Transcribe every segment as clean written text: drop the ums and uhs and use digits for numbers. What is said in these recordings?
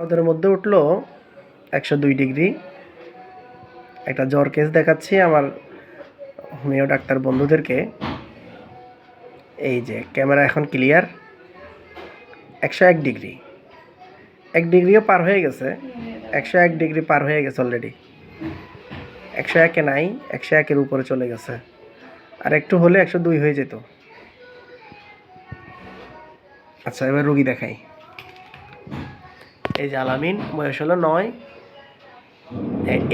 ওদের মধ্যে উঠলো 102 ডিগ্রি। একটা জ্বর কেস দেখাচ্ছি আমার হোমিও ডাক্তার বন্ধুদেরকে। এই যে ক্যামেরা এখন ক্লিয়ার। 101 ডিগ্রি, 1 ডিগ্রিও পার হয়ে গেছে। 101 ডিগ্রি পার হয়ে গেছে অলরেডি। 101-এ নাই, 101-এর উপরে চলে গেছে। আর একটু হলে 102 হয়ে যেত। আচ্ছা, এবার রুগী দেখাই। এই যে আলামিন, বয়স হলো 9।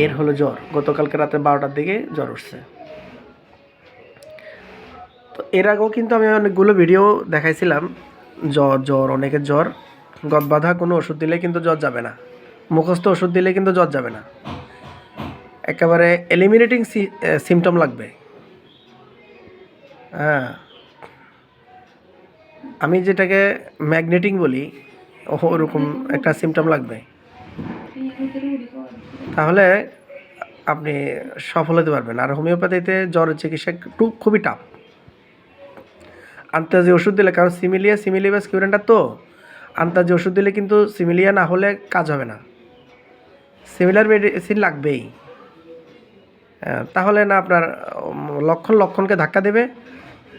এর হলো জ্বর, গতকালকে রাতে 12টার দিকে জ্বর উঠছে। তো এর আগেও কিন্তু আমি অনেকগুলো ভিডিও দেখাইছিলাম। জ্বর অনেকের জ্বর, গদ বাঁধা কোনো ওষুধ দিলে কিন্তু জ্বর যাবে না, মুখস্থ ওষুধ দিলে কিন্তু জ্বর যাবে না। একেবারে এলিমিনেটিং সিমটম লাগবে। হ্যাঁ, আমি যেটাকে ম্যাগনেটিং বলি, ওরকম একটা সিমটম লাগবে, তাহলে আপনি সফল হতে পারবেন। আর হোমিওপ্যাথিতে জ্বরের চিকিৎসা খুবই টাফ। আন্তাজি ওষুধ দিলে, কারণ সিমিলিবাস কিউরেন্টার তো আন্তাজি ওষুধ দিলে কিন্তু সিমিলিয়া না হলে কাজ হবে না, সিমিলার মেডিসিন লাগবেই। তাহলে না আপনার লক্ষণকে ধাক্কা দেবে,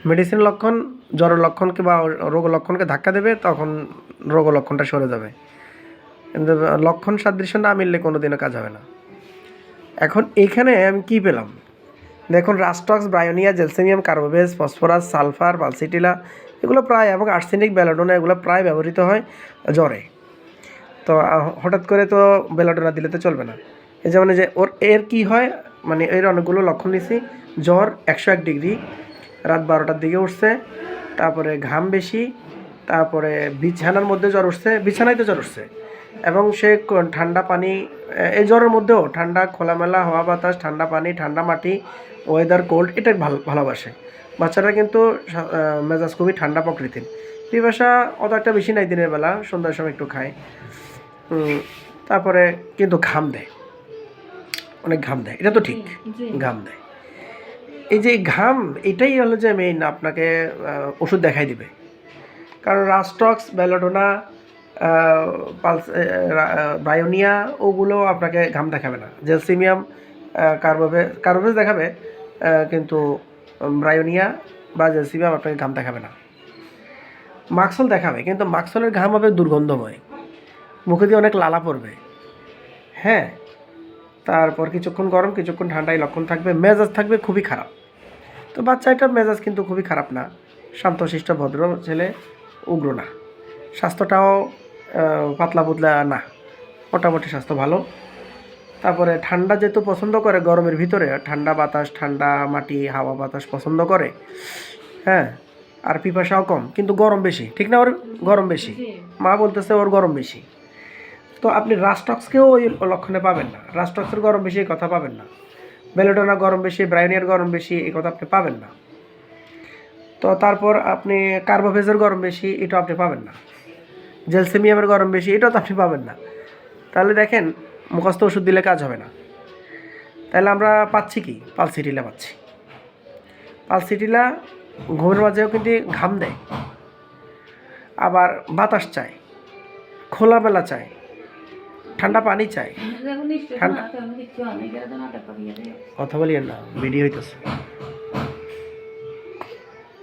মেডিসিন লক্ষণ জ্বরের লক্ষণকে বা রোগ লক্ষণকে ধাক্কা দেবে, তখন রোগ লক্ষণটা সরে যাবে। কিন্তু লক্ষণ সাদৃশ্য না মিললে কোনো দিনও কাজ হবে না। এখন এখানে আমি কী পেলাম দেখুন, rhus tox, bryonia, gelsemium, carbo veg, phosphorus, sulphur, pulsatilla, এগুলো প্রায়, এবং আর্সেনিক, বেলাডোনা, এগুলো প্রায় ব্যবহৃত হয় জ্বরে। তো হঠাৎ করে তো বেলাডোনা দিলে তো চলবে না। এই যেমন যে এর কি হয়, মানে এর অনেকগুলো লক্ষণ নিছি। জ্বর 101 ডিগ্রি, রাত 12টার দিকে উঠছে, তারপরে ঘাম বেশি, তারপরে বিছানার মধ্যে জ্বর উঠছে, বিছানায় তো জ্বর উঠছে, এবং সে ঠান্ডা পানি, এই জ্বরের মধ্যেও ঠান্ডা খোলামেলা হাওয়া বাতাস, ঠান্ডা পানি, ঠান্ডা মাটি, ওয়েদার কোল্ড, এটা ভালোবাসে। বাচ্চারা কিন্তু মেজাজ খুবই ঠান্ডা প্রকৃতির। পিপাসা অত একটা বেশি নাই, দিনের বেলা সন্ধ্যার সময় একটু খায়। তারপরে কিন্তু ঘাম দেয়, অনেক ঘাম দেয়, এটা তো ঠিক, ঘাম দেয়। এই যে ঘাম, এটাই হলো যে মেইন আপনাকে ওষুধ দেখাই দিবে। কারণ রাস্টক্স, বেলাডোনা, ব্রায়োনিয়া, ওগুলো আপনাকে ঘাম দেখাবে না। জেলসিমিয়াম, কার্বোভেজ দেখাবে, কিন্তু ব্রায়োনিয়া বা জেলসিমিয়াম আপনাকে ঘাম দেখাবে না। মাক্সল দেখাবে, কিন্তু মাক্সলের ঘাম হবে দুর্গন্ধময়, মুখে দিয়ে অনেক লালা পড়বে। হ্যাঁ, তারপর কিছুক্ষণ গরম, কিছুক্ষণ ঠান্ডায় লক্ষণ থাকবে, মেজাজ থাকবে খুবই খারাপ। তো বাচ্চাটার মেজাজ কিন্তু খুবই খারাপ না, শান্তশিষ্ট ভদ্র ছেলে, উগ্র না, স্বাস্থ্যটাও পাতলা পুতলা না, মোটামুটি স্বাস্থ্য ভালো। তারপরে ঠান্ডা যেহেতু পছন্দ করে, গরমের ভিতরে ঠান্ডা বাতাস, ঠান্ডা মাটি, হাওয়া বাতাস পছন্দ করে। হ্যাঁ, আর পিপাসাও কম, কিন্তু গরম বেশি, ঠিক না? ওর গরম বেশি, মা বলতেছে ওর গরম বেশি। তো আপনি রাস্টক্সকেও ওই লক্ষণে পাবেন না, রাস্টক্সের গরম বেশি এই কথা পাবেন না, বেলোডোনা গরম বেশি, ব্রায়োনিয়ার গরম বেশি এই কথা আপনি পাবেন না। তো তারপর আপনি কার্বোভেজের গরম বেশি, এটা আপনি পাবেন না। জেলসেমিয়ামের গরম বেশি, এটাও তো আপনি পাবেন না। তাহলে দেখেন, মুখস্থ ওষুধ দিলে কাজ হবে না। তাহলে আমরা পাচ্ছি কি? পালসিটিলা পাচ্ছি। পালসিটিলা ঘুমের মাঝেও কিন্তু ঘাম দেয়, আবার বাতাস চায়, খোলামেলা চায়, ঠান্ডা পানি চায়। কথা বলিয়েন না, ভিডিও হইতেছে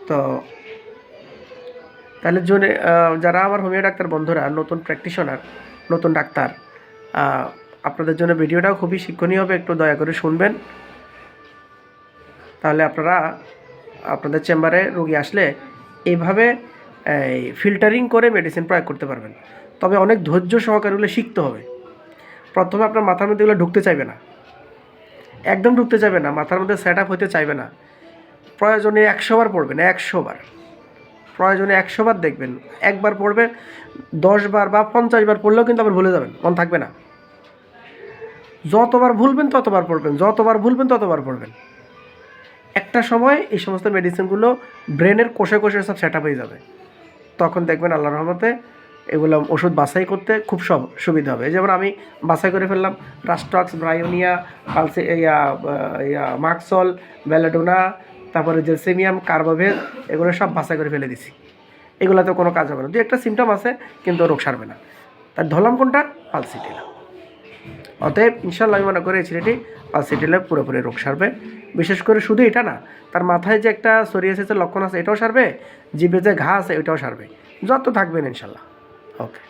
তো। তাহলে যারা আমার হোমিও ডাক্তার বন্ধুরা, নতুন প্র্যাকটিশনার, নতুন ডাক্তার, আপনাদের জন্য ভিডিওটাও খুবই শিক্ষণীয় হবে, একটু দয়া করে শুনবেন। তাহলে আপনারা আপনাদের চেম্বারে রোগী আসলে এইভাবে ফিল্টারিং করে মেডিসিন প্রয়োগ করতে পারবেন। তবে অনেক ধৈর্য সহকারে এগুলো শিখতে হবে। প্রথমে আপনার মাথার মধ্যে এগুলো ঢুকতে চাইবে না, একদম ঢুকতে চাইবে না, মাথার মধ্যে সেট আপ হতে চাইবে না। প্রয়োজনে 100 বার পড়বেন, 100 বার, প্রয়োজনে 100 বার দেখবেন। একবার পড়বে, 10 বার বা 50 বার পড়লেও কিন্তু আবার ভুলে যাবেন, মন থাকবে না। যতবার ভুলবেন ততবার পড়বেন, যতবার ভুলবেন ততবার পড়বেন। একটা সময় এই সমস্ত মেডিসিনগুলো ব্রেনের কোষে কোষে সব সেট আপ হয়ে যাবে। তখন দেখবেন আল্লাহর রহমতে এগুলো ওষুধ বাছাই করতে খুব সুবিধা হবে। যেমন আমি বাছাই করে ফেললাম রাস্টক্স, ব্রায়োনিয়া, মাক্সল, বেলাডোনা, তারপরে জেলসেমিয়াম, কার্বোভেজ, এগুলো সব বাছাই করে ফেলে দিছি। এগুলোতে কোনো কাজ হবে না, দু একটা সিমটম আছে কিন্তু রোগ সারবে না। তার ধরলাম কোনটা? পালসিটিলা। অতএব ইনশাল্লাহ আমি মনে করি এই ছেলেটি পালসিটিলা পুরোপুরি রোগ সারবে। বিশেষ করে শুধু এটা না, তার মাথায় যে একটা সোরিয়াসিসের লক্ষণ আছে এটাও সারবে, জিভে যে ঘা আছে ওইটাও সারবে, যত থাকবেন ইনশাল্লাহ। ওকে।